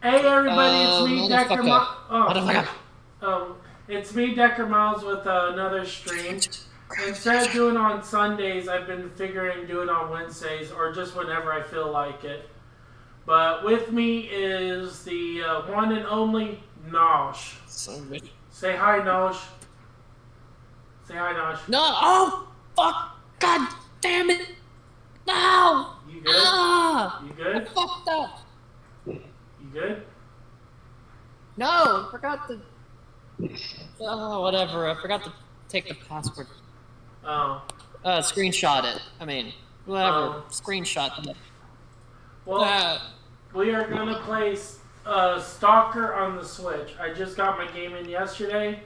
Hey everybody, it's me, Decker Motherfucker. It's me, Decker Miles, with another stream. Instead of doing it on Sundays, I've been figuring do it on Wednesdays or just whenever I feel like it. But with me is the one and only Nosh. Say hi, Nosh. Say hi, Nosh. No! Oh, fuck! God damn it! No! You good? You good? I fucked up. You good? No, I forgot to. Oh, whatever. I forgot to take the password. Oh. Screenshot it. I mean, whatever. Screenshot it. Well, we are gonna play Stalker on the Switch. I just got my game in yesterday,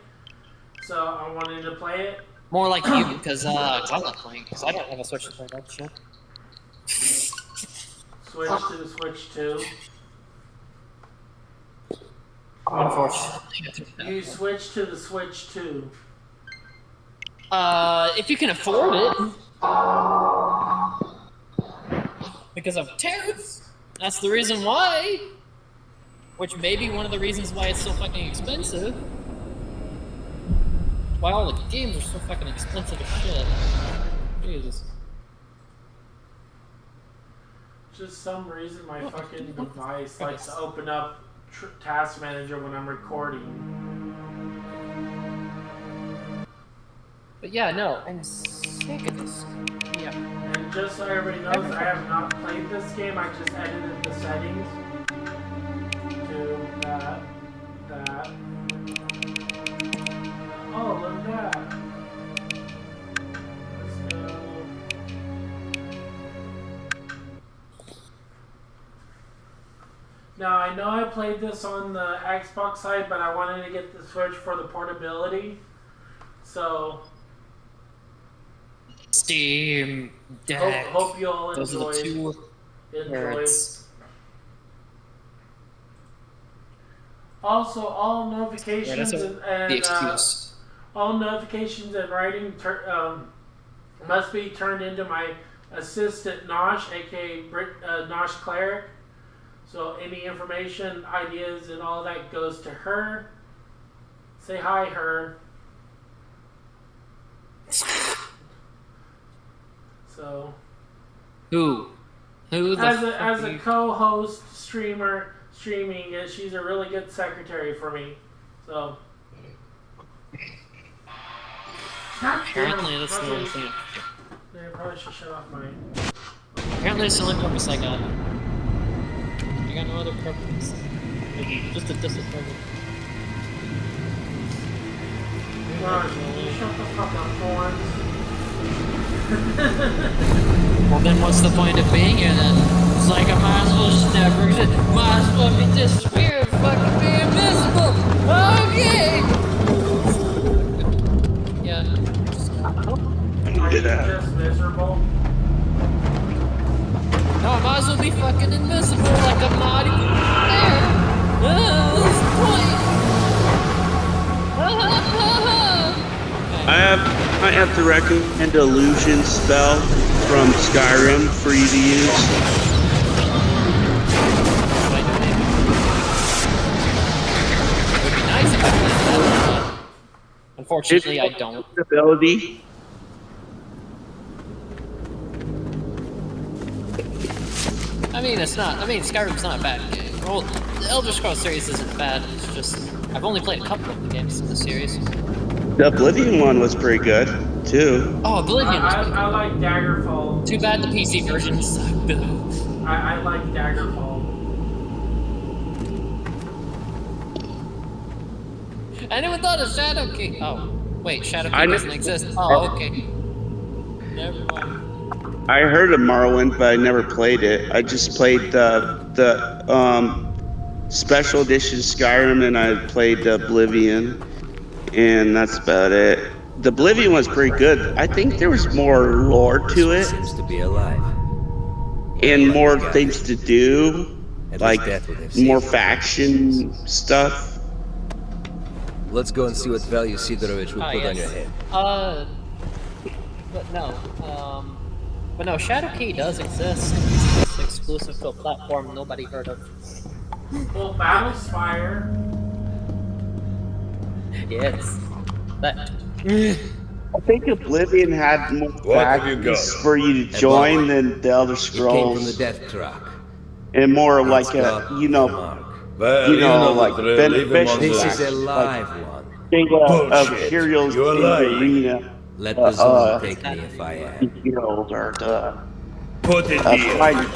so I wanted to play it. More like you, because I'm not playing, because I don't have a Switch to play that shit. Switch to the Switch 2. Unfortunately. You switch to the Switch 2. If you can afford it. Because of tariffs. That's the reason why. Which may be one of the reasons why it's so fucking expensive. Why all the games are so fucking expensive as shit. Jesus. Just some reason my fucking device likes to open up Task Manager when I'm recording. But yeah, no, I'm sick of this. Yeah. And just so everybody knows, I have not played this game. I just edited the settings to that. Oh, look at that. Let's go. Now, I know I played this on the Xbox side, but I wanted to get the Switch for the portability. So... Steam Deck. Hope you all enjoy. Those are the two words. Also, all notifications all notifications and writing must be turned into my assistant Nosh, aka Nosh Cleric. So any information, ideas, and all that goes to her. Say hi, her. So. Who As a co-host, streaming, she's a really good secretary for me. So. Apparently that's the only thing. I probably should shut off my... Apparently that's the only purpose I got. I got no other purpose. Just a disappointment. Shut the fuck up, Forz. Well then what's the point of being here then? It's like I might as well just never exist. Might as well be disappear and fucking be invisible! Okay! Yeah. Are you just miserable? No, I might as well be fucking invisible like I'm not even there! What's the point? I have to recommend Illusion spell from Skyrim for you to use. It would be nice if I played that, but unfortunately I don't. Ability. I mean, Skyrim's not a bad game. Well, the Elder Scrolls series isn't bad, it's just, I've only played a couple of the games in the series. The Oblivion one was pretty good, too. Oh, Oblivion was pretty good. I like Daggerfall. Too bad the PC version sucked, though. I like Daggerfall. I never thought of Shadow King. Oh, wait, Shadow King doesn't exist. Oh, okay. Never mind. I heard of Morrowind, but I never played it. I just played the special edition Skyrim, and I played Oblivion, and that's about it. The Oblivion was pretty good. I think there was more lore to it, Seems to be alive. and more things to do, like more faction stuff. Let's go and see what value Sidorovich will put on your head. But no, Shadow Key does exist. It's exclusive to a platform nobody heard of. Well, Battle Spire. Yes. That. I think Oblivion had more factions for you to join than the Elder It came from the Scrolls, death truck. and more It's like got a, Mark. like beneficial This is a factions, live like one. think of Imperials in the arena. Let the zone take me if I am. Imperials are the Put it fighting.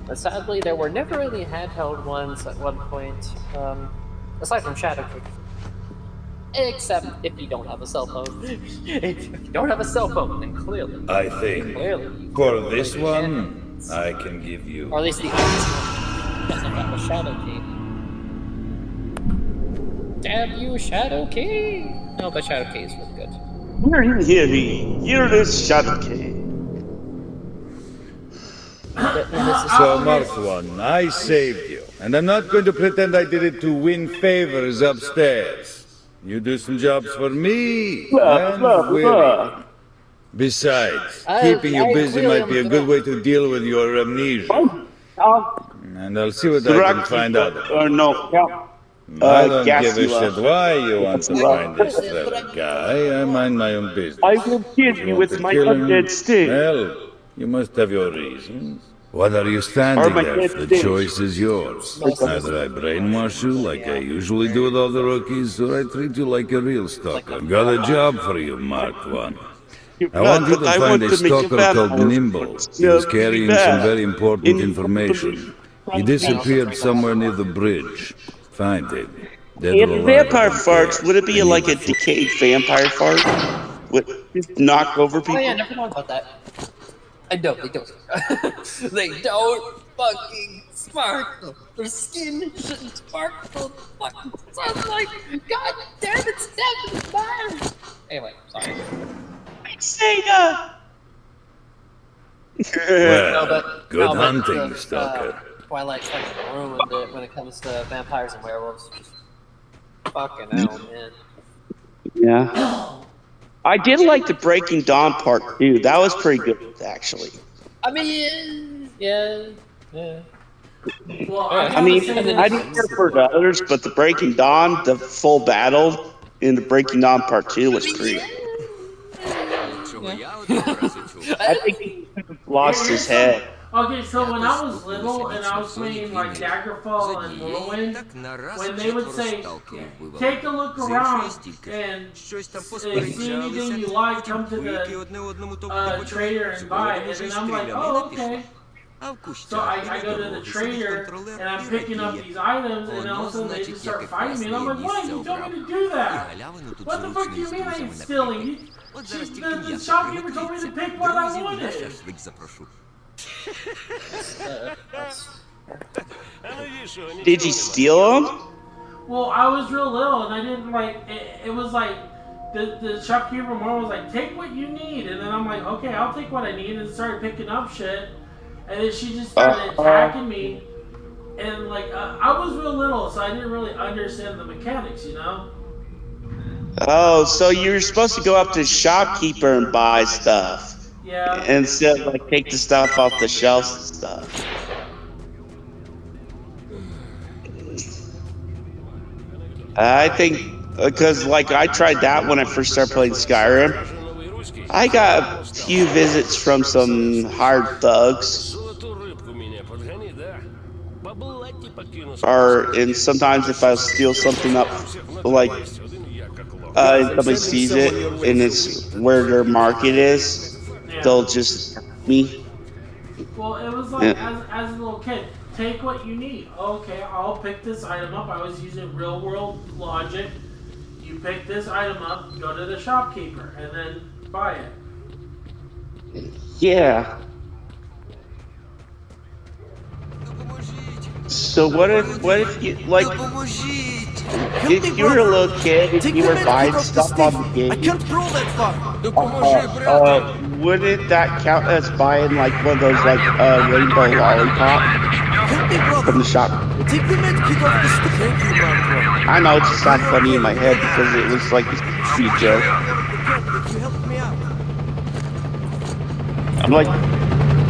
But sadly, there were never any handheld ones at one point, aside from Shadowkeep. Except if you don't have a cell phone. If you don't have a cell phone, then clearly. I think for this one, I can give you. Or at least the obvious one. Doesn't have a Shadowkeep. Damn you, Shadowkeep! No, but Shadowkeep is really good. Here is Shadowkeep. So, Mark One, I saved you, and I'm not going to pretend I did it to win favors upstairs. You do some jobs for me, and Willie. Besides, keeping you busy might be a good way to deal with your amnesia. And I'll see what I can find out. Or no, I don't give a shit why you want to find this Cleric guy. I mind my own business. I will kill you with my undead stick. Well, you must have your reasons. What are you standing there? The choice is yours. Either I brainwash you like I usually do with all the rookies, or I treat you like a real stalker. Got a job for you, Mark One. I want you to find a stalker called Nimble. He was carrying some very important information. He disappeared somewhere near the bridge. Find him. And vampire farts, would it be like a decayed vampire fart? Would knock over people? Oh yeah, never mind about that. I know, they don't. They don't fucking sparkle. Their skin shouldn't sparkle. Fucking sunlight. God damn it, Stephen, fire! Anyway, sorry. Sega! Well, good hunting, stalker. Twilight fucking ruined it when it comes to vampires and werewolves. Just fucking hell, man. Yeah. I did like the Breaking Dawn part too. That was pretty good, actually. I mean, yeah. Well, I mean, I didn't care for the others, but the Breaking Dawn, the full battle in the Breaking Dawn part 2 was pretty. I think he lost his head. Okay, so when I was little and I was playing like Daggerfall and Whirlwind, when they would say, take a look around and see anything you like, come to the trader and buy it. And I'm like, oh, okay. So I go to the trader and I'm picking up these items and all of a sudden they just start fighting me. And I'm like, why? You told me to do that. What the fuck do you mean I ain't stealing? The shopkeeper told me to pick what I wanted. Did you steal them? Well, I was real little and I didn't like, it was like, the shopkeeper more was like, take what you need. And then I'm like, okay, I'll take what I need, and started picking up shit. And then she just started attacking me. And like, I was real little, so I didn't really understand the mechanics, you know? Oh, so you're supposed to go up to the shopkeeper and buy stuff. Yeah. Instead of like take the stuff off the shelves and stuff. I think because like I tried that when I first started playing Skyrim. I got a few visits from some hired thugs. And sometimes if I steal something up, like and somebody sees it and it's where their market is, they'll just me. Well, it was like as a little kid, take what you need. Okay, I'll pick this item up. I was using real world logic. You pick this item up, go to the shopkeeper, and then buy it. Yeah. So what if you like if you were a little kid and you were buying stuff on the game? I can't throw that fuck. Wouldn't that count as buying like one of those like rainbow lollipop from the shop? Take the med kit off the stick. Thank you, Marco. I know, it's just not funny in my head because it was like a sweet joke. You helped me out. I'm like,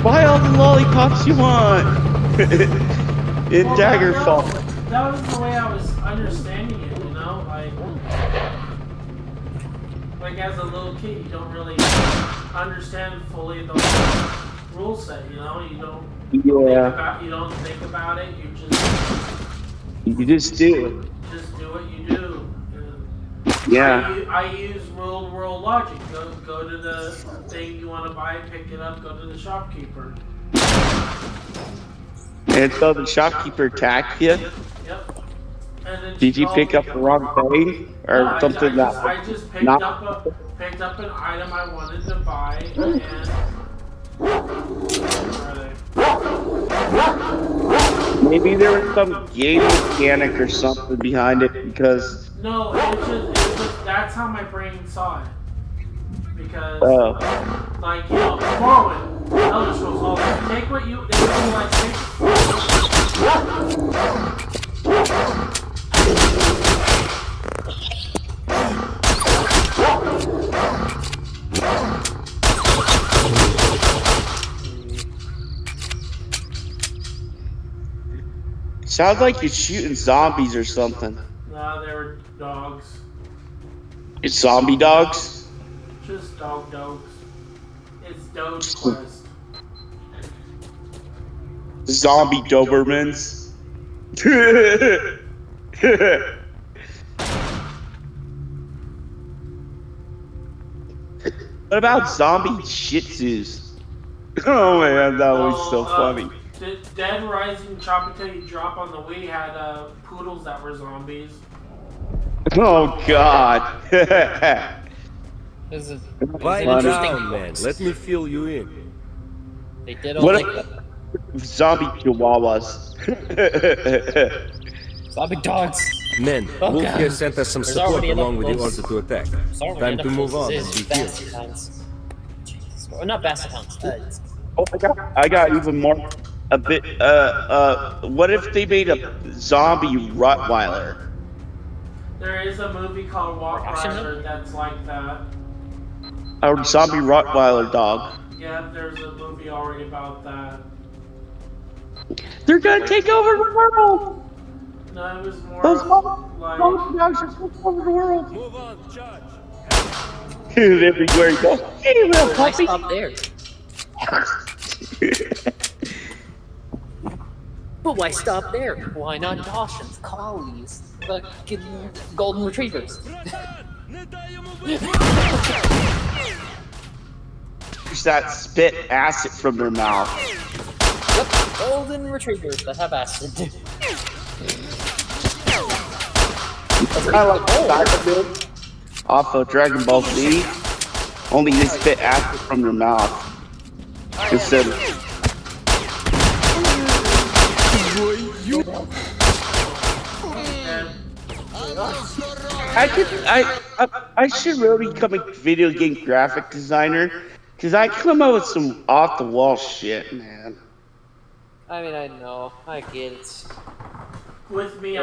buy all the lollipops you want. in Daggerfall. That was the way I was understanding it, you know? Like as a little kid, you don't really understand fully the rule set, you know? You don't think about it, you just do. Just do what you do. Yeah. I use real world logic. Go to the thing you want to buy, pick it up, go to the shopkeeper. And so the shopkeeper attacked you? Yep. And then Did you pick up the wrong thing? Or no, something I just picked up an item I wanted to buy and maybe there was some game mechanic or something behind it because... No, it's just that's how my brain saw it. Because, like, you know, Morrowind, Elder Scrolls, all that. Take what you, they would be like, Sounds like you're shooting zombies or something. No, they were dogs. It's zombie dogs? Just dogs. It's Doge Quest. Zombie Dobermans. What about zombie Shih Tzus? Oh man, that was so funny. Dead Rising Chop Until You Drop on the Wii had poodles that were zombies. Oh god. Lie down, man. Let me fill you in. They did all like zombie chihuahuas. zombie dogs. Men, Wolf here sent us some support along with the order to attack. Time to move on and be here. Or not Basset Hounds. Oh, I got even more. A bit. What if they made a zombie Rottweiler? There is a movie called Walk Rider that's like that. A zombie Rottweiler dog. Yeah, there's a movie already about that. They're gonna take over the world. No, it was more Those like dogs are taking over the world. Move on, Judge. Everywhere you go. Hey, little Why puppy. stop there? But why stop there? Why not Dawson's collies? Fucking golden retrievers. There's that spit acid from their mouth. Yep, golden retrievers that have acid. It's kind of like Cyberman off of Dragon Ball Z. Only they spit acid from their mouth. Instead of... I should really become a video game graphic designer, because I come up with some off the wall shit, man. I mean, I know, I get it. with me.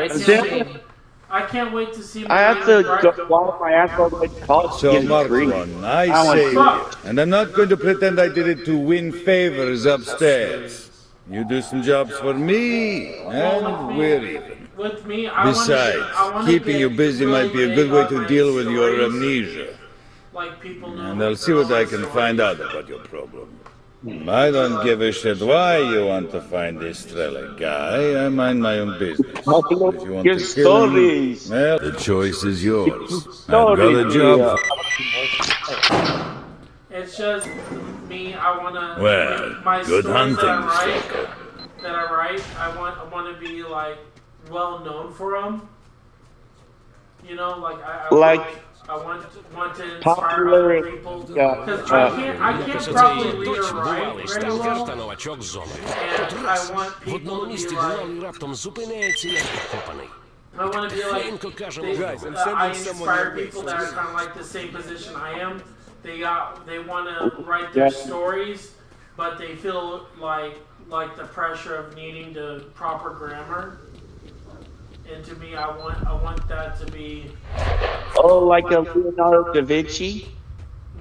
I can't wait to see. I have to go while my ass all the way to college. So, Markus, I saved you. And I'm not going to pretend I did it to win favors upstairs. You do some jobs for me, and we're even. With me, Besides, keeping you busy might be a good way to deal with your amnesia. Like people know. And I'll see what I can find out about your problem. I don't give a shit why you want to find this Squeaks guy. I mind my own business. If you want to kill him, well, the choice is yours. I've got a job. It's just me. I wanna. Well, my good stories hunting, that I write. I want to be like well known for them. You know, like I want to inspire other people. Because I can't probably read or write very well. And I want people to be like. I want to be like. I inspire people that are kind of like the same position I am. They want to write their stories, but they feel like the pressure of needing the proper grammar. And to me, I want that to be. Oh, like a Leonardo da Vinci?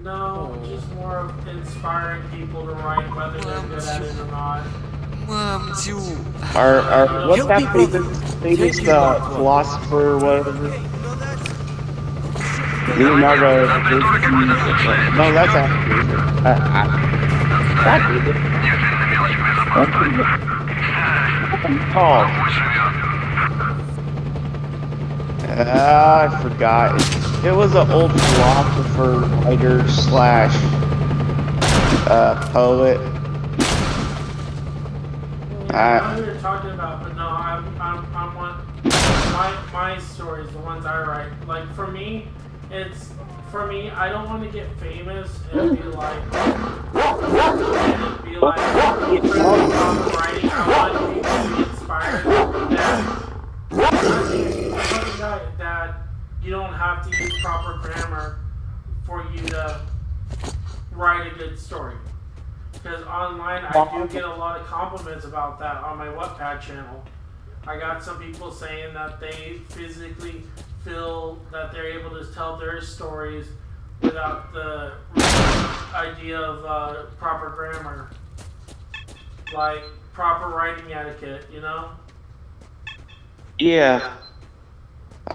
No, just more of inspiring people to write, whether they're good at it or not. What's that famous philosopher or whatever? Leonardo. No, that's actually. What's called? I forgot. It was an old philosopher, writer slash poet. I know what you're talking about, but no, I want my stories, the ones I write. Like for me, I don't want to get famous and be like, writing. I want people to be inspired that you don't have to use proper grammar for you to write a good story. Because online, I do get a lot of compliments about that on my Wattpad channel. I got some people saying that they physically feel that they're able to tell their stories without the idea of proper grammar. Like, proper writing etiquette, you know? Yeah.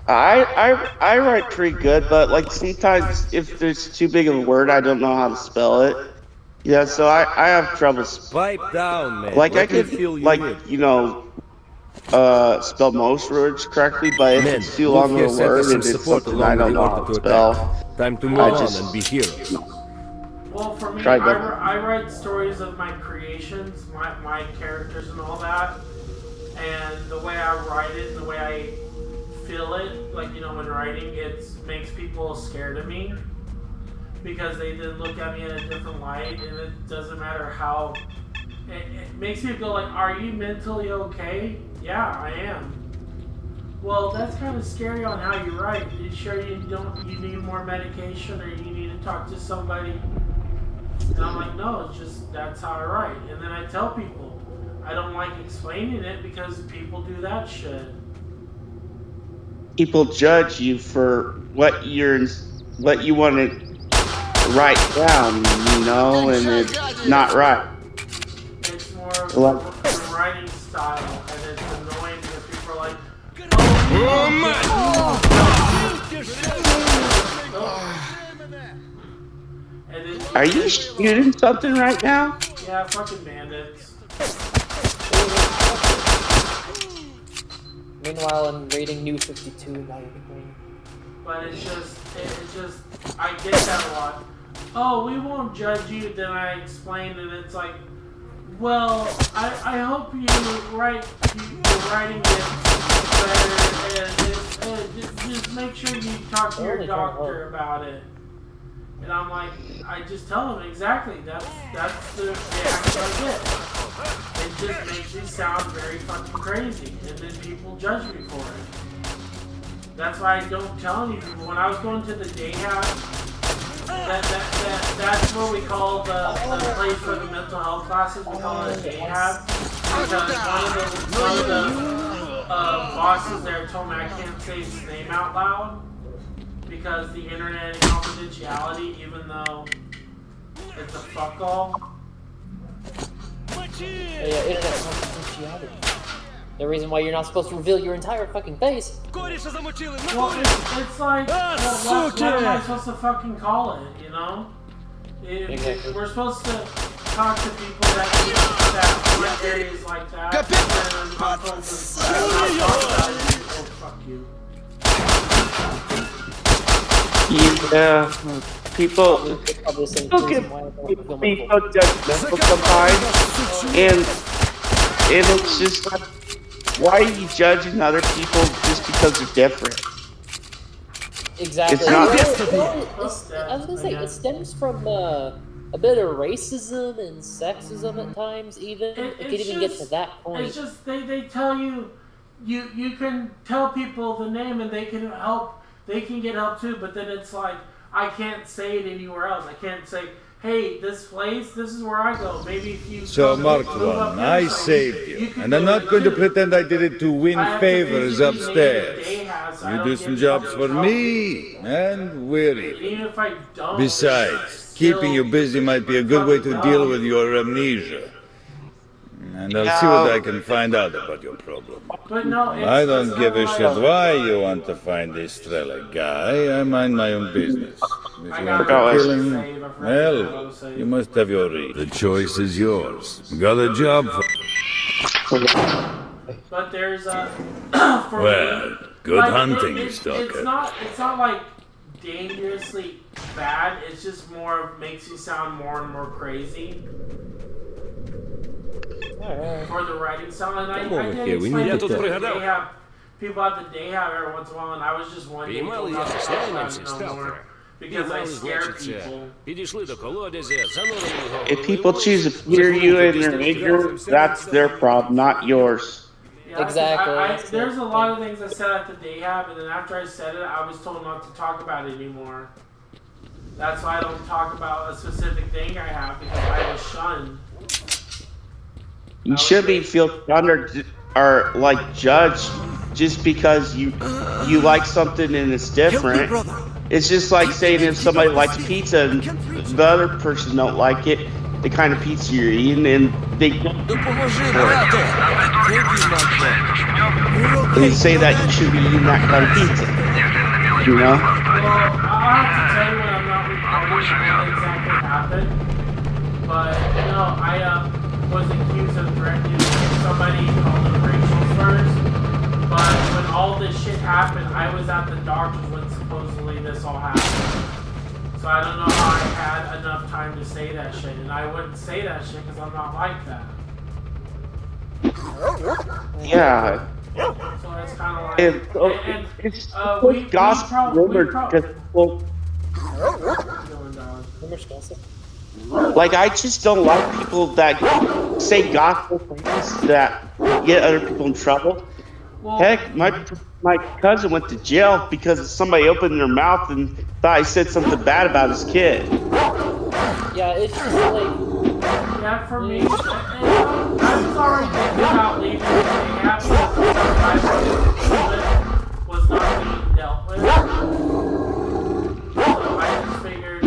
I write pretty good, but like sometimes if there's too big of a word, I don't know how to spell it. Yeah, so I have trouble. Pipe down, man. Like I could, spell most words correctly, but if it's too long of a word and it's something I don't know how to spell, time to move on and be heroes. Well, for me, I write stories of my creations, my characters and all that, and the way I write it, the way I feel it, like, you know, when writing, it makes people scared of me. Because they then look at me in a different light, and it doesn't matter how. It makes you go like, "Are you mentally okay?" Yeah, I am. Well, that's kind of scary on how you write. Are you sure you need more medication, or you need to talk to somebody? And I'm like, no, it's just that's how I write. And then I tell people, I don't like explaining it because people do that shit. People judge you for what you want to write down, you know, and it's not right. It's more of the writing style, and it's annoying because people are like, oh are you shooting something right now? Yeah, fucking bandits. Meanwhile, I'm rating New 52 by But it's just, I get that a lot. Oh, we won't judge you, then I explained, and it's like, well, I hope your writing gets better, and just make sure you talk to your doctor about it. And I'm like, I just tell them exactly, that's the reaction I get. It just makes me sound very fucking crazy, and then people judge me for it. That's why I don't tell any people. When I was going to the Dayhab, that's what we call the place for the mental health classes. We call it a Dayhab. Because one of the bosses there told me I can't say his name out loud because the internet and confidentiality, even though it's a fuck all. Yeah, internet confidentiality. The reason why you're not supposed to reveal your entire fucking face. Well, it's like, what am I supposed to fucking call it, you know? Exactly. We're supposed to talk to people that want areas like that, and not talk about it. Oh, fuck you. Yeah, people get so judgmental sometimes, and it's just like, why are you judging other people just because they're different? Exactly. It's not. I was gonna say, it stems from a bit of racism and sexism at times, even. It could even get to that point. It's just, they tell you can tell people the name and they can help. They can get help too, but then it's like, I can't say it anywhere else. I can't say, hey, this place, this is where I go. Maybe if you... So, Mark One, I saved you. And I'm not going to pretend I did it to win favors upstairs. You do some jobs for me, and we're even. Besides, keeping you busy might be a good way to deal with your amnesia. and I'll see what I can find out about your problem. But no, I don't give a shit why you want to find this Squeaks guy. I mind my own business. If you want to kill him, well, you must have your reason. The choice is yours. Got a job for... But there's a... well, good hunting, stalker. It's not like dangerously bad. It's just more makes you sound more and more crazy. For the writing style, and I did explain it because they have people at the Dayhab every once in a while, and I was just wondering because I scare people. If people choose to fear you in their anger, that's their problem, not yours. Yeah, exactly. There's a lot of things I said at the Dayhab, and then after I said it, I was told not to talk about it anymore. That's why I don't talk about a specific thing I have, because I was shunned. You should feel shunned or like judged just because you like something and it's different. It's just like saying if somebody likes pizza and the other person don't like it, the kind of pizza you're eating, and they say that you should be eating that kind of pizza. You know? Well, I'll have to tell you when I'm not recording what exactly happened. But, no, I was accused of threatening somebody called them racial slurs. But when all this shit happened, I was at the doctor's when supposedly this all happened. So I don't know how I had enough time to say that shit. And I wouldn't say that shit because I'm not like that. Yeah. So it's kind of like... It's gossip rumors because people... Like, I just don't like people that say gospel things that get other people in trouble. Well, heck, my cousin went to jail because somebody opened their mouth and thought I said something bad about his kid. Yeah, it's just like... Yeah, for me, I was already thinking about leaving the Dayhab because was not being dealt with. So I just figured I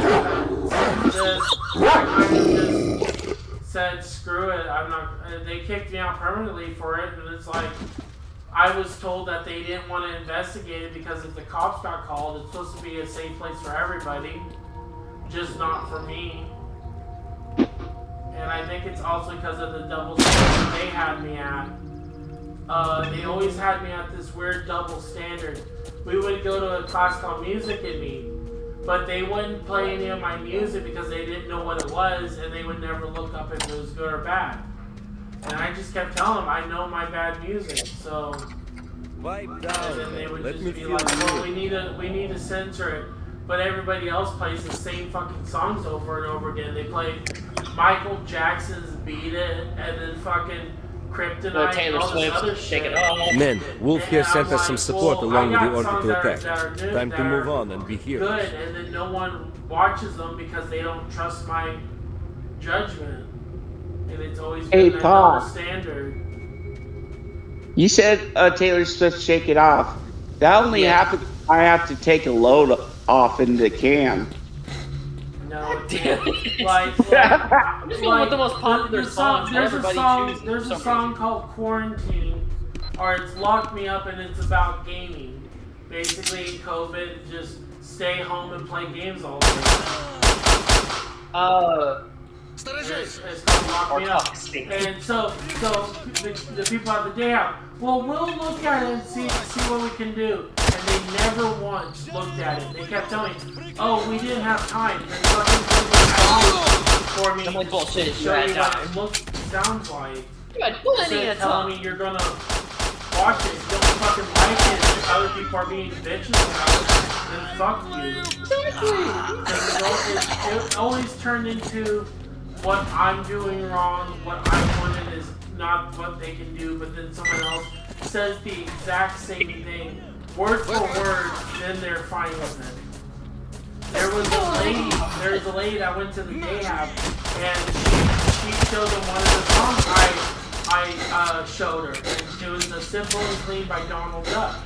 kind of just said, screw it, I'm not... They kicked me out permanently for it, and it's like... I was told that they didn't want to investigate it because if the cops got called, it's supposed to be a safe place for everybody, just not for me. And I think it's also because of the double standard they had me at. They always had me at this weird double standard. We would go to a class called Music and Me, but they wouldn't play any of my music because they didn't know what it was, and they would never look up if it was good or bad. And I just kept telling them, I know my bad music, so... And then they would just be like, well, we need to censor it. But everybody else plays the same fucking songs over and over again. They play Michael Jackson's Beat It, and then fucking Kryptonite, and all this other shit. Men, Wolf here sent us some support along with the order to attack. Time to move on and be here. Good, and then no one watches them because they don't trust my judgment. And it's always been that double standard. You said Taylor Swift "Shake It Off." That only happened if I have to take a load off in the can. No, like one of the most popular songs. There's a song called "Quarantine," or it's "Lock Me Up," and it's about gaming. Basically, COVID, just stay home and play games all day. It's called Lock Me Up. And so the people at the Dayhab, well, we'll look at it and see what we can do. And they never once looked at it. They kept telling me, oh, we didn't have time. And for me like bullshit, to show you what it sounds like. You had plenty of time. Telling me you're gonna watch it, you don't fucking like it, if other people are being bitches about it, then fuck you. Exactly. It always turned into what I'm doing wrong, what I wanted is not what they can do, but then someone else says the exact same thing, word for word, then they're fine with it. There was a lady that went to the Dayhab, and she showed them one of the songs I showed her, and it was a Simple and Clean by Donald Duck.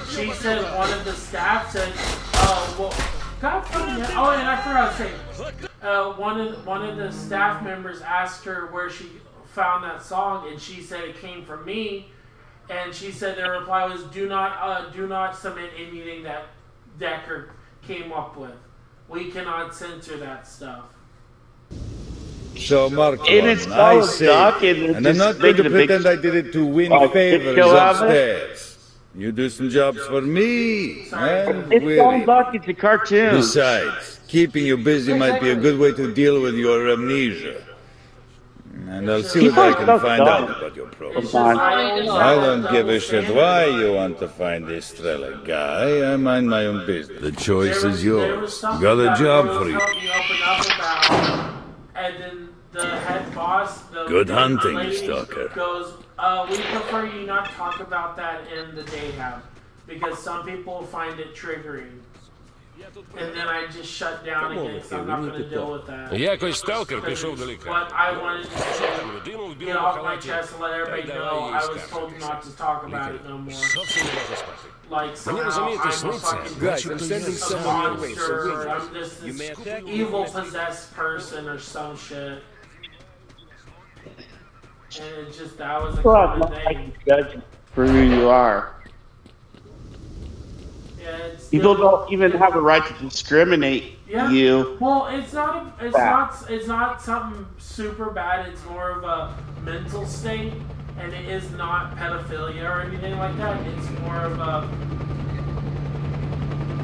She said one of the staff said, oh, well, God fucking it. Oh, and I forgot to say, one of the staff members asked her where she found that song, and she said it came from me, and she said their reply was, do not submit anything that Decker came up with. We cannot censor that stuff. So, Markus, And it's I say, and I'm not going to pretend I did it to win favors upstairs. You do some jobs for me, and It's all we're duck, it's a cartoon. Besides, keeping you busy might be a good way to deal with your amnesia. And I'll see what I can find out about your problem. I don't give a shit why you want to find this Strelick guy. I mind my own business. The choice is yours. Got a job for you. And then the head boss, Good hunting, stalker. goes, we prefer you not talk about that in the Dayhab, because some people find it triggering. And then I just shut down again, because I'm not going to deal with that. Якось сталкер пішов далеко. But I wanted to get off my chest and let everybody know I was told not to talk about it no more. Like somehow I'm a fucking Guys, I'm sending someone your way, so monster, or I'm just this evil possessed person or some shit. And it's just, that was a common thing. Judge for who you are. Yeah, it's People don't even have a right to discriminate you. Well, it's not something super bad. It's more of a mental state, and it is not pedophilia or anything like that. It's more of a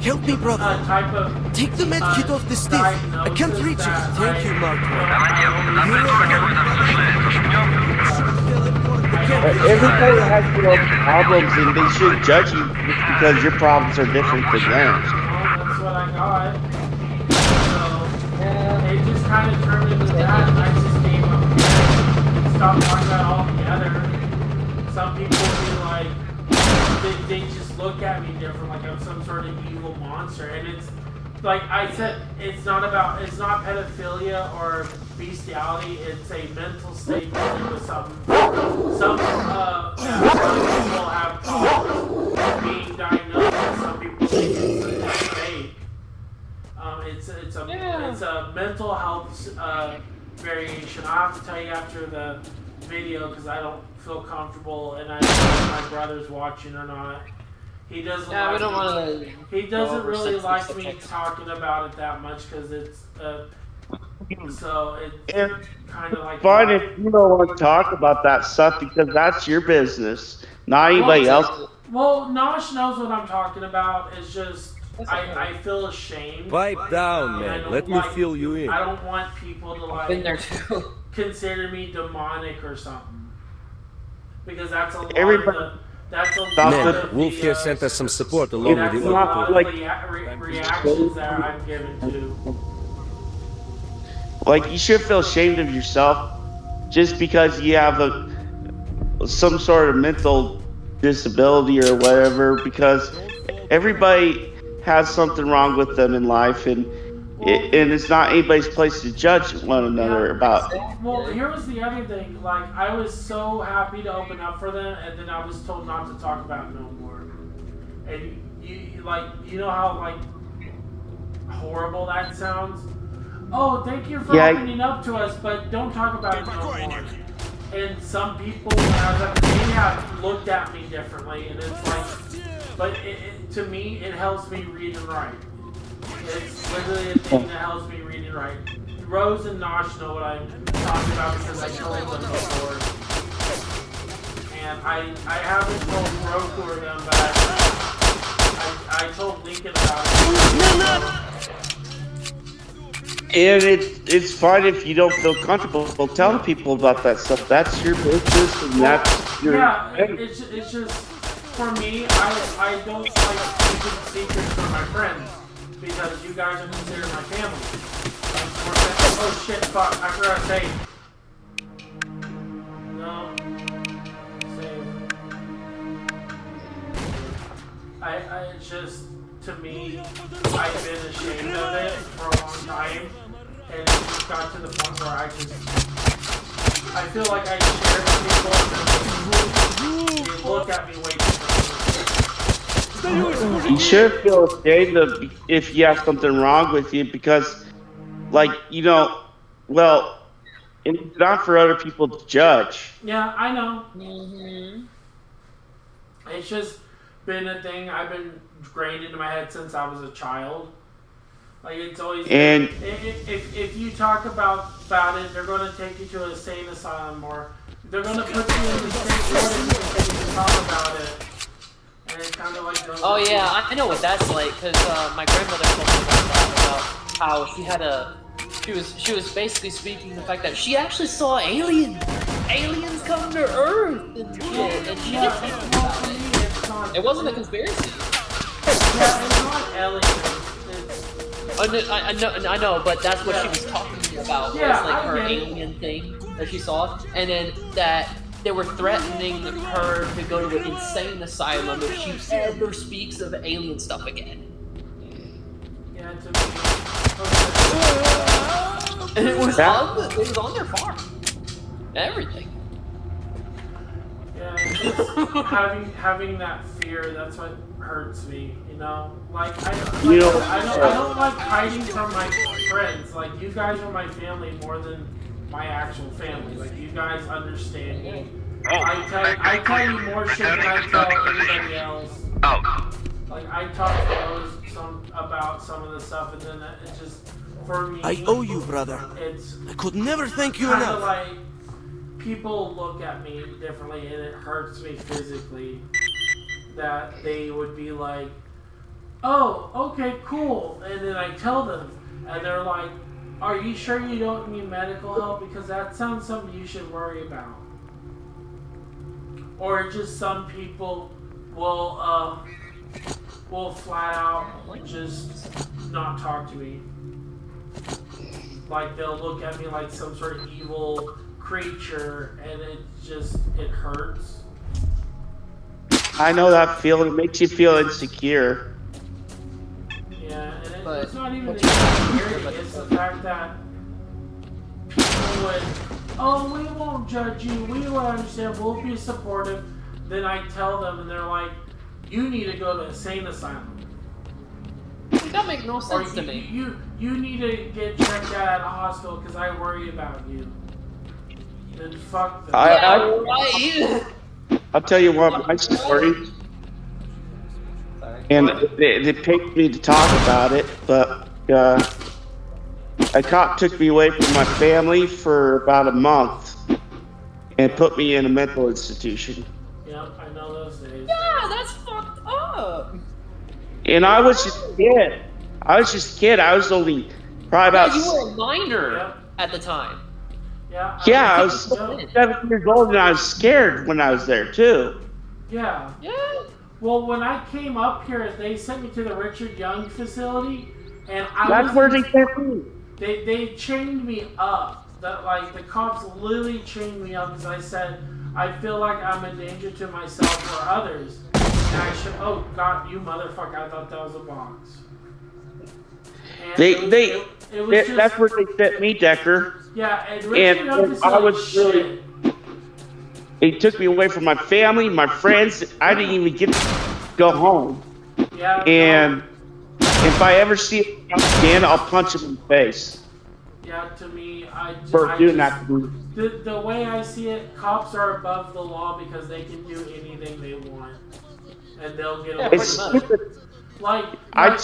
Help me, brother. Type of Take the med kit off the stiff. I can't reach it. Thank you, Markus. Everybody has their own problems, and they shouldn't judge you because your problems are different than theirs. That's what I got. So it just kind of turned into that, and I just gave up. Stopped talking about it altogether. Some people be like, they just look at me different, like I'm some sort of evil monster, and it's like I said, it's not pedophilia or bestiality. It's a mental state with something. Some people have problems being diagnosed, and some people think it's fake. It's a mental health variation. I have to tell you after the video because I don't feel comfortable, and I don't know if my brother's watching or not. He doesn't. Yeah, we don't want to. He doesn't really like me talking about it that much because it's so it's kind of like. Fine if you don't want to talk about that stuff because that's your business, not anybody else. Well, Nosh knows what I'm talking about. It's just I feel ashamed. Pipe down, man. Let me fill you in. I don't want people to like Been there too. consider me demonic or something because that's a lot Everybody. of the. That's a lot Man, of Wolf the, here sent us some support along with that's the a lot other of like- the reactions that I'm given to. Like you should feel ashamed of yourself just because you have some sort of mental disability or whatever. Because everybody has something wrong with them in life, and it's not anybody's place to judge one another about. Well, here was the other thing. Like, I was so happy to open up for them, and then I was told not to talk about it no more. And you know how like horrible that sounds. Oh, thank you for opening up to us, but don't talk about it no more. And some people, when I was at the Dayhab, looked at me differently, and it's like, but to me, it helps me read and write. It's literally a thing that helps me read and write. Rose and Nosh know what I'm talking about because I told them before. And I haven't told Broku or them, but I told Lincoln about it. And it's fine if you don't feel comfortable telling people about that stuff. That's your business, and that's your. Yeah, it's just for me. I don't like keeping secrets from my friends. Because you guys are considered my family. Oh shit, fuck, I forgot to save. No. Save. It's just, to me, I've been ashamed of it for a long time. And it just got to the point where I feel like I share with people and they look at me way too much. You should feel ashamed of if you have something wrong with you because, like, well, And it's not for other people to judge. Yeah, I know. It's just been a thing I've been ingrained into my head since I was a child. Like, it's always... And if you talk about it, they're going to take you to a insane asylum, or they're going to put you in the state court and you can talk about it. And it's kind of like... Oh yeah, I know what that's like, because my grandmother told me about that, about how she had a... She was basically speaking the fact that she actually saw aliens come to Earth and shit, and she didn't think about it. It wasn't a conspiracy. Yeah, it's not aliens. I know, but that's what she was talking about. Yeah, was like her alien thing that she saw, and then that they were threatening her to go to an insane asylum if she ever speaks of alien stuff again. Yeah, it's And it was on their farm. Everything. Yeah, just having that fear, that's what hurts me, you know? Like, I don't like hiding from my friends. Like, you guys are my family more than my actual family. Like, you guys understand me. I tell you more shit than I tell anybody else. Like, I talk to Rose about some of the stuff, and then it's just, for me... I owe you, brother. I could never thank you enough. Like, people look at me differently, and it hurts me physically that they would be like, oh, okay, cool, and then I tell them, and they're like, are you sure you don't need medical help? Because that sounds something you should worry about. Or just some people will flat out just not talk to me. Like, they'll look at me like some sort of evil creature, and it hurts. I know that feeling. It makes you feel insecure. Yeah, and it's not even insecurity. It's the fact that people would, oh, we won't judge you. We will understand. We'll be supportive. Then I tell them, and they're like, you need to go to insane asylum. That makes no sense to me. You need to get checked out at a hospital because I worry about you. Then fuck them. I'll tell you what, my story, and they paid me to talk about it, but a cop took me away from my family for about a month and put me in a mental institution. Yep, I know those days. Yeah, that's fucked up. And I was just a kid. I was only probably about... You were a minor at the time. Yeah, I was 7 years old, and I was scared when I was there, too. Yeah. Well, when I came up here, they sent me to the Richard Young facility, and That's where they sent me. They chained me up. The cops literally chained me up because I said, I feel like I'm a danger to myself or others. And I should, oh God, you motherfucker, I thought that was a box. And that's where they sent me, Decker. Yeah, and Richard Young I was really... They took me away from my family, my friends. I didn't even get to go home. Yeah. And if I ever see him again, I'll punch him in the face. Yeah, to me, the way I see it, cops are above the law because they can do anything they want, and they'll get away with it. I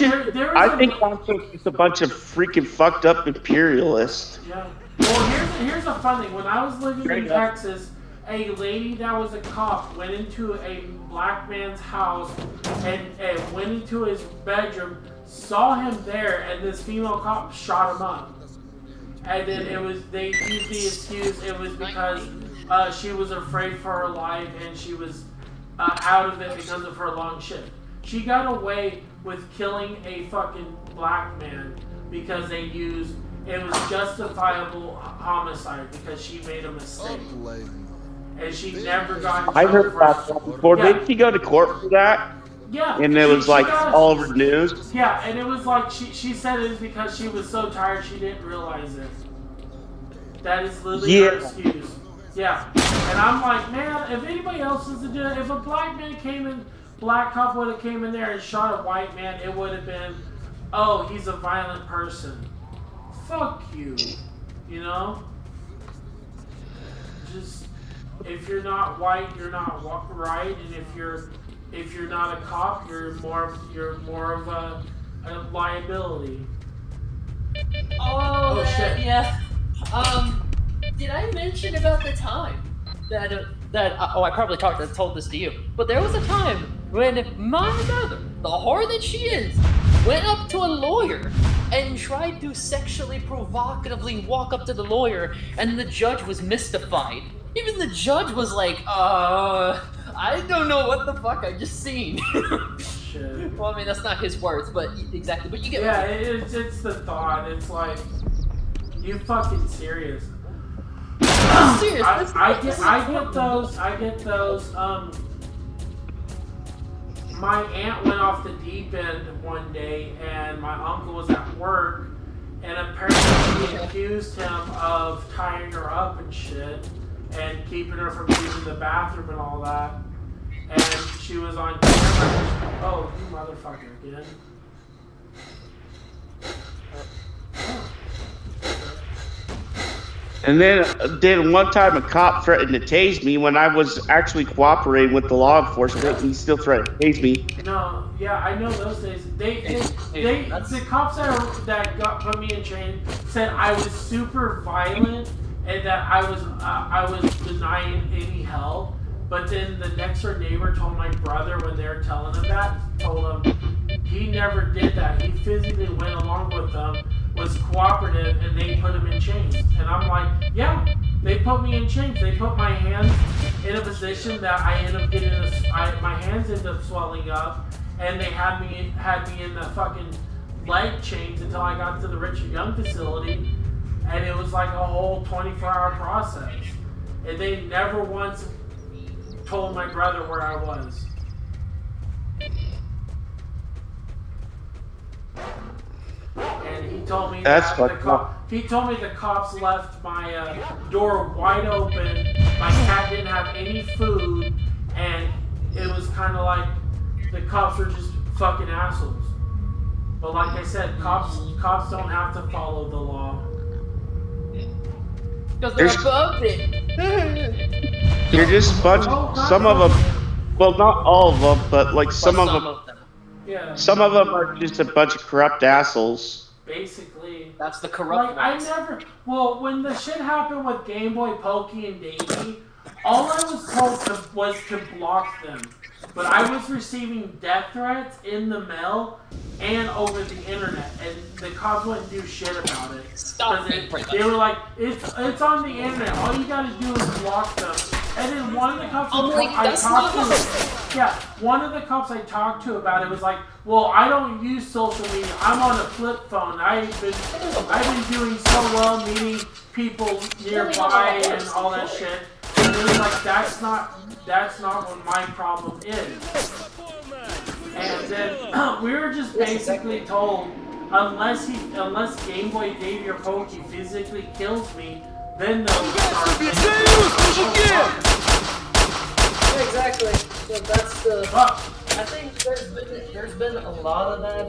think cops are just a bunch of freaking fucked up imperialists. Yeah. Well, here's a fun thing. When I was living in Texas, a lady that was a cop went into a black man's house and went into his bedroom, saw him there, and this female cop shot him up. And then they used the excuse it was because she was afraid for her life and she was out of it because of her long shift. She got away with killing a fucking black man because it was justifiable homicide because she made a mistake. And she never got in trouble. I heard about that before. Yeah. Didn't she go to court for that? Yeah. And it was all over the news? Yeah, and it was like, she said it was because she was so tired she didn't realize it. That is literally her excuse. Yeah. And I'm like, man, if anybody else was to do it, if a black cop would have came in there and shot a white man, it would have been, oh, he's a violent person. Fuck you. You know? just if you're not white, you're not right, and if you're not a cop, you're more of a liability. Oh shit. Yeah. Did I mention about the time that I probably told this to you, but there was a time when my mother, the whore that she is, went up to a lawyer and tried to sexually provocatively walk up to the lawyer, and the judge was mystified. Even the judge was like, I don't know what the fuck I just seen. Shit. Well, I mean, that's not his words, but exactly. But you get. Yeah, it's the thought. It's like, you fucking serious? Serious. I get those. My aunt went off the deep end one day, and my uncle was at work, and apparently he accused him of tying her up and shit, and keeping her from using the bathroom and all that. And she was on camera. Oh, you motherfucker again. And then one time a cop threatened to tase me when I was actually cooperating with the law enforcement. He still threatened to tase me. No, yeah, I know those days. The cops that put me in chain said I was super violent and that I was denying any help. But then the next door neighbor told my brother when they were telling him that, told him he never did that. He physically went along with them, was cooperative, and they put him in chains. And I'm like, yeah, they put me in chains. They put my hands in a position that I ended up getting my hands ended up swelling up, and they had me in the fucking leg chains until I got to the Richard Young facility, and it was like a whole 24-hour process. And they never once told my brother where I was. And he told me he told me the cops left my door wide open. My cat didn't have any food, and it was kind of like the cops were just fucking assholes. But like I said, cops don't have to follow the law. Because they're above it. You're just a bunch. Some of them, well, not all of them, but like some of them. Yeah. Some of them are just a bunch of corrupt assholes. Basically. That's the corrupt ones. Well, when the shit happened with Game Boy, Pokey, and Davey, all I was told was to block them. But I was receiving death threats in the mail and over the internet, and the cops wouldn't do shit about it. They were like, it's on the internet. All you gotta do is block them. And then one of the cops one of the cops I talked to about it was like, well, I don't use social media. I'm on a flip phone. I've been doing so well meeting people nearby and all that shit. And it was like, that's not what my problem is. And then we were just basically told, unless Game Boy, Davey, or Pokey physically kills me, then they'll start. Yeah, exactly. So that's the. I think there's been a lot of that.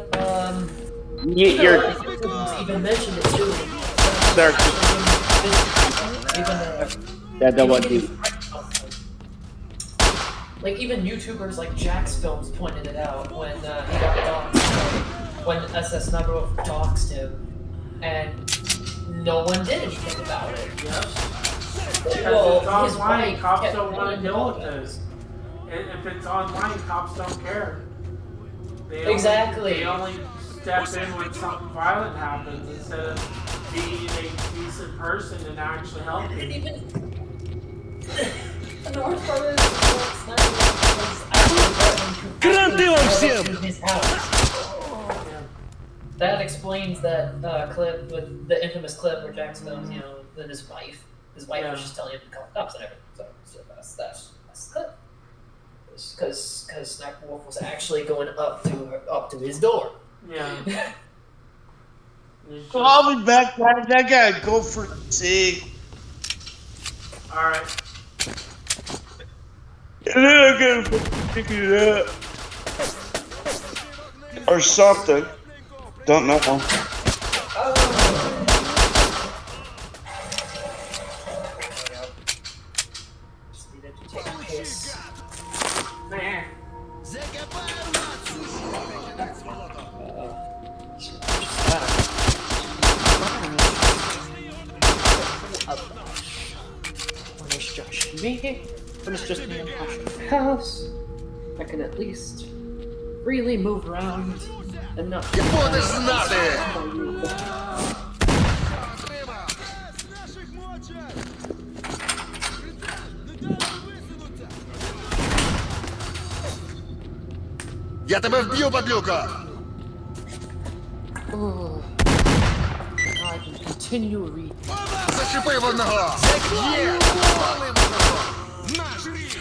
Even mentioned it too. Like even YouTubers like Jack's Films pointed it out when he got doxxed, when SS Sniper doxxed him, and no one did anything about it. Yep. Well, if it's online, cops don't want to deal with this. And if it's online, cops don't care. They only step in when something violent happens instead of being a decent person and actually helping. The worst part is, that explains that clip with the infamous clip where Jack's films, with his wife. His wife was just telling him to call the cops and everything. So that's the clip. Because Sniper Wolf was actually going up to his door. Yeah. I'll be back, guys. I gotta go for a cig. Alright. And then I gotta pick it up. Or something. Don't know. me, when it's just me and Posh in the house, I can at least freely move around and not. Я тебе вб'ю, падлюка! Oh, I can continue reading. Зачепи в одного! Є! Пали Наш рік!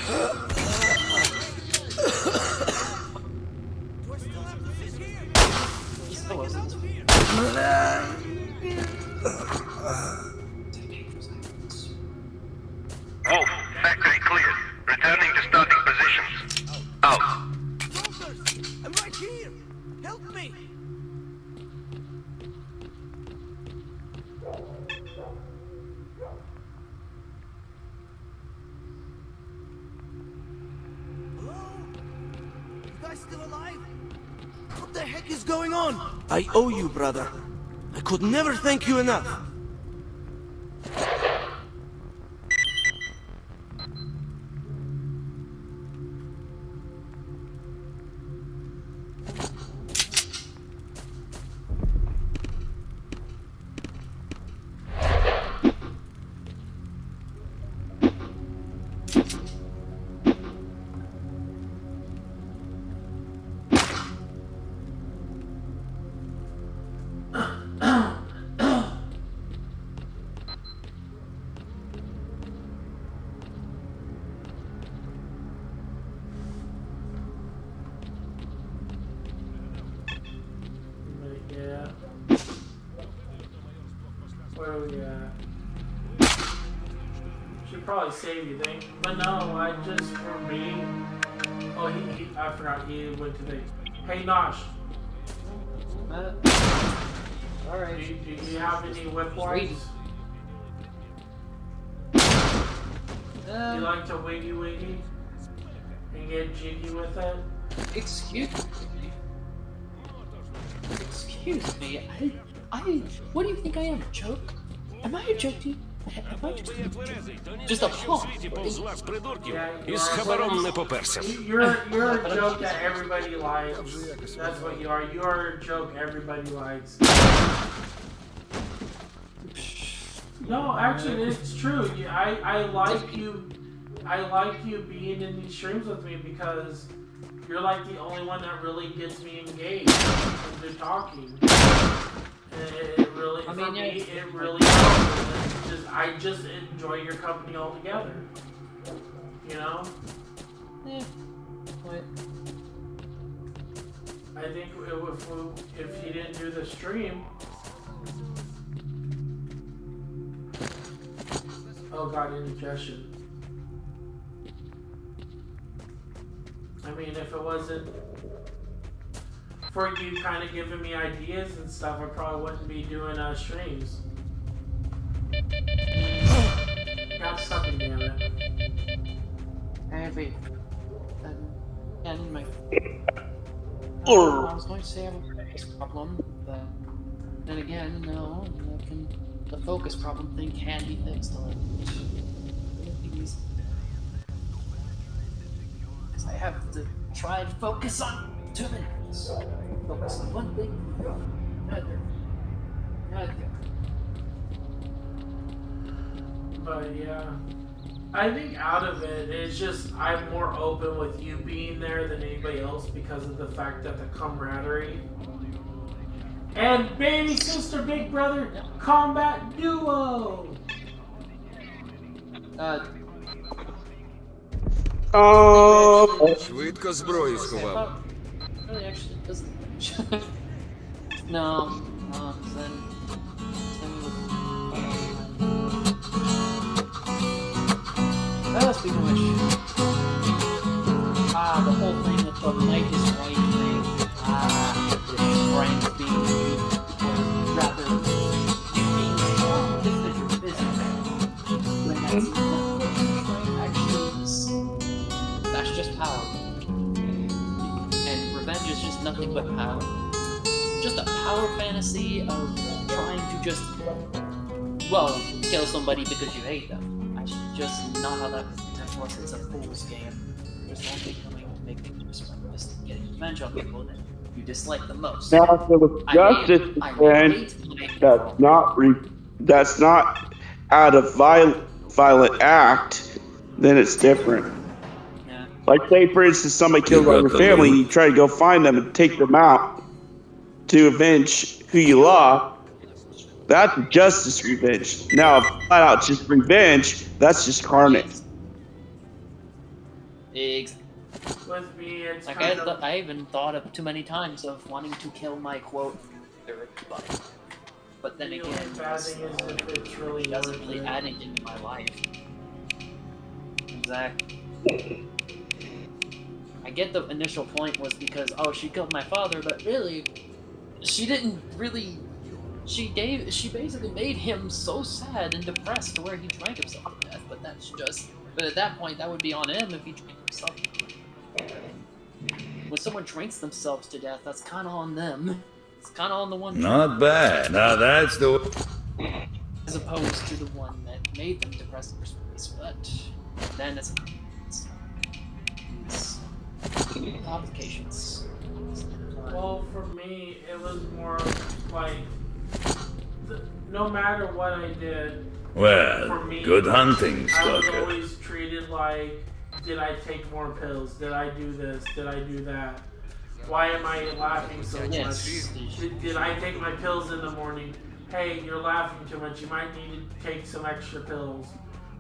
Wolf, factory cleared. Returning to starting positions. Out. I'm right here! Help me! Hello? You guys still alive? What the heck is going on? I owe you, brother. I could never thank you enough. Probably save you think, but no, I just for me. Oh, I forgot he went to the. Hey Nosh. All right. Do you have any whip wipes? You like to wiggy and get jiggy with it? Excuse me. I. What do you think I am, a joke? Am I a joke to you? Am I just a plot? Із хабаром не поперся. You're a joke that everybody likes. That's what you are. You're a joke everybody likes. No, actually, it's true. I like you. I like you being in these streams with me because you're like the only one that really gets me engaged when they're talking. And it really, for me, it really helps. I just enjoy your company altogether. You know? Yeah. What? I think if you didn't do the stream. Oh god, indigestion. I mean, if it wasn't for you kind of giving me ideas and stuff, I probably wouldn't be doing streams. Got something, damn it. Wait. And my. I was going to say I have a focus problem, but then again, no. The focus problem thing can be fixed. Because I have to try and focus on 2 minutes. Focus on one thing, another. But yeah, I think out of it, it's just I'm more open with you being there than anybody else because of the fact that the camaraderie. And baby sister, big brother, combat duo. Швидко зброю сховав. Really, actually, doesn't. No, then. Speaking of which, the whole thing with the Night is White thing, the strength being rather being strong just because you're physical. When that's not strength, actually, that's just power. And revenge is just nothing but power. Just a power fantasy of trying to just, well, kill somebody because you hate them. That's just not how that Plus, it's a fool's game. There's one thing coming to make things is getting revenge on people that you dislike the most. Now, if it was justice, that's not out of violent act, then it's different. Yeah. Like, say, for instance, somebody kills your family, you try to go find them and take them out to avenge who you love. That's justice revenge. Now, flat out just revenge, that's just carnage. Exactly. With me, it's like kind of... I even thought of too many times of wanting to kill my quote, but then again, it doesn't really add anything to my life. Exactly. I get the initial point was because, oh, she killed my father, but really, she didn't really. She basically made him so sad and depressed to where he drank himself to death. But that's just. But at that point, that would be on him if he drank himself. When someone drinks themselves to death, that's kind of on them. It's kind of on the one. Not bad. Now that's the. As opposed to the one that made them depressed in the first place. But then it's complications. Well, for me, it was more like no matter what I did. Well, for me, good hunting, I was stalker. always treated like, did I take more pills? Did I do this? Did I do that? Why am I laughing so much? Did I take my pills in the morning? Hey, you're laughing too much. You might need to take some extra pills.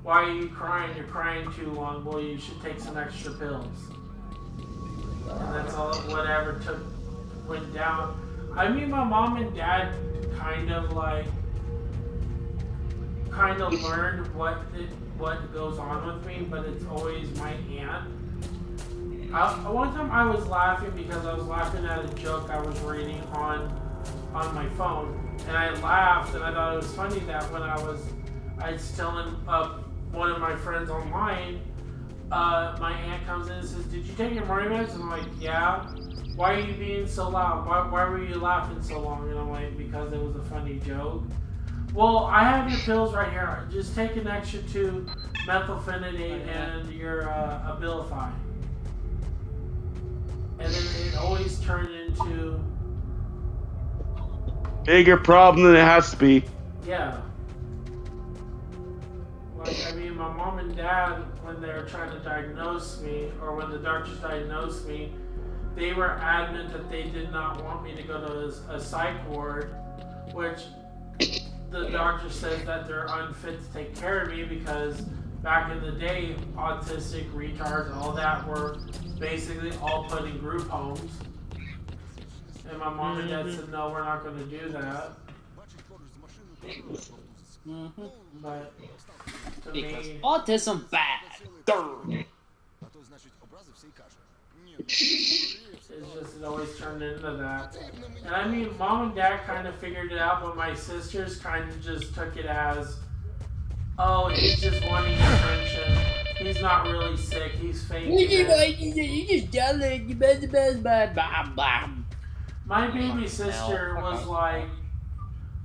Why are you crying? You're crying too long. Well, you should take some extra pills. And that's all. Whatever went down. I mean, my mom and dad kind of learned what goes on with me, but it's always my aunt. One time I was laughing because I was laughing at a joke I was reading on my phone, and I laughed, and I thought it was funny that when I was telling one of my friends online, my aunt comes in and says, "Did you take your morning meds?" And I'm like, "Yeah." "Why are you being so loud? Why were you laughing so long?" And I'm like, "Because it was a funny joke." "Well, I have your pills right here. Just take an extra 2 methylphenidate and your Abilify." And then it always turned into bigger problem than it has to be. Yeah. Like, I mean, my mom and dad, when they were trying to diagnose me, or when the doctors diagnosed me, they were adamant that they did not want me to go to a psych ward, which the doctor says that they're unfit to take care of me because back in the day, autistic, retards, all that were basically all put in group homes. And my mom and dad said, "No, we're not going to do that." But to because me, autism bad. it's just, it always turned into that. And I mean, mom and dad kind of figured it out, but my sisters kind of just took it as, oh, he's just wanting attention. He's not really sick. He's faking it. My baby sister was like,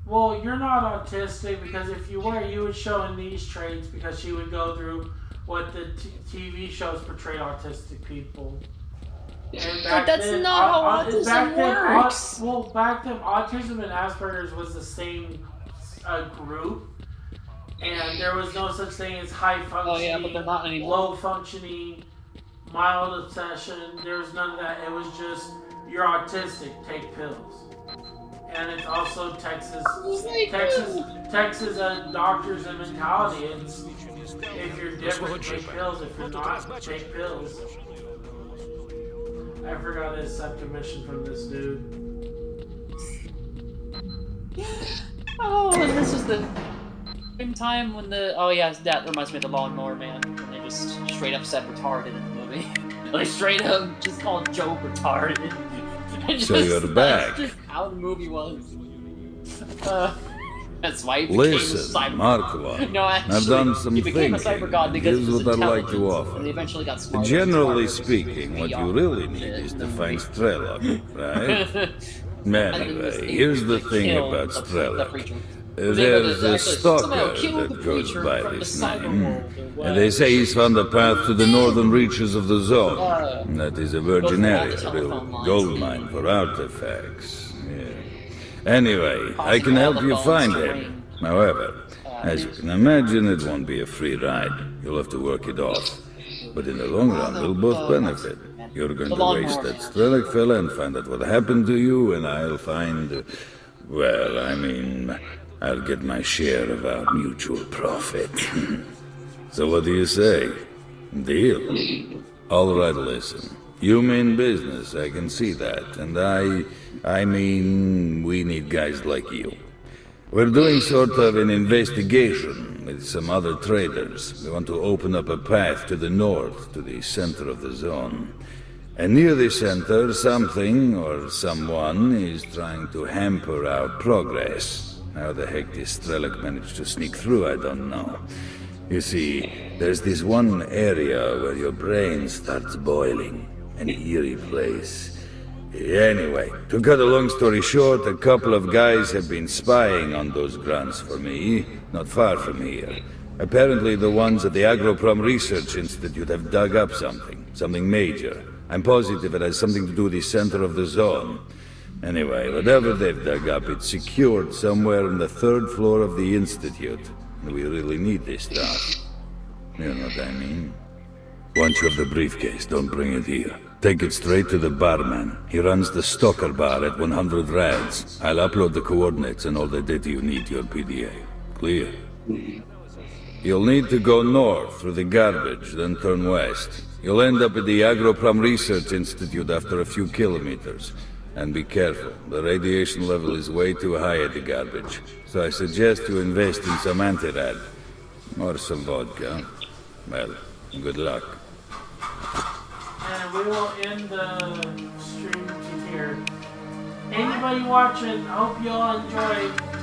well, you're not autistic, because if you were, you would show in these traits, because she would go through what the TV shows portray autistic people. And back But that's then, not how autism works. Back then, autism and Asperger's was the same group. And there was no such thing as high functioning, but they're not anymore. low functioning, mild obsession. There was none of that. It was just, you're autistic, take pills. And it's also Texas doctors and mentality. It's, if you're different, take pills. If you're not, take pills. I forgot to accept commission from this dude. Oh, and this is the same time when the that reminds me of the Lawnmower Man. When they just straight up said retarded in the movie. Like straight up just called Joe retarded. So you're back. That's just how the movie was. That's why he became Listen, a cyber Markova, No, actually, I've done some he became thinking. a cyber god because Here's of his what I'd like to intelligence, offer. and he eventually got smarter. Generally speaking, what you really need is to find Strelok, right? Anyway, here's the thing about Strelok. There's a stalker that goes by this name, and they say he's found a path to the northern reaches of the zone. That is a virgin area, a real gold mine for artifacts. Yeah. Anyway, I can help you find him. However, as you can imagine, it won't be a free ride. You'll have to work it off. But in the long run, we'll both benefit. You're going to waste that Cleric fella and find out what happened to you, and I'll find... well, I mean... I'll get my share of our mutual profit. So what do you say? Deal? All right, listen. You mean business, I can see that. And I mean, we need guys like you. We're doing sort of an investigation with some other traders. We want to open up a path to the north, to the center of the zone. And near the center, something or someone is trying to hamper our progress. How the heck this Cleric managed to sneak through, I don't know. You see, there's this one area where your brain starts boiling. An eerie place. Anyway, to cut a long story short, a couple of guys have been spying on those grunts for me, not far from here. Apparently the ones at the Agroprom Research Institute have dug up something major. I'm positive it has something to do with the center of the zone. Anyway, whatever they've dug up, it's secured somewhere on the 3rd floor of the Institute. And we really need this stuff. You know what I mean? Once you have the briefcase, don't bring it here. Take it straight to the barman. He runs the Stalker Bar at 100 rads. I'll upload the coordinates and all the data you need to your PDA. Clear? You'll need to go north through the garbage, then turn west. You'll end up at the Agroprom Research Institute after a few kilometers. And be careful, the radiation level is way too high at the garbage. So I suggest you invest in some anti-rad. Or some vodka. Well, good luck. And we will end the stream to here. Anybody watching, I hope you all enjoyed.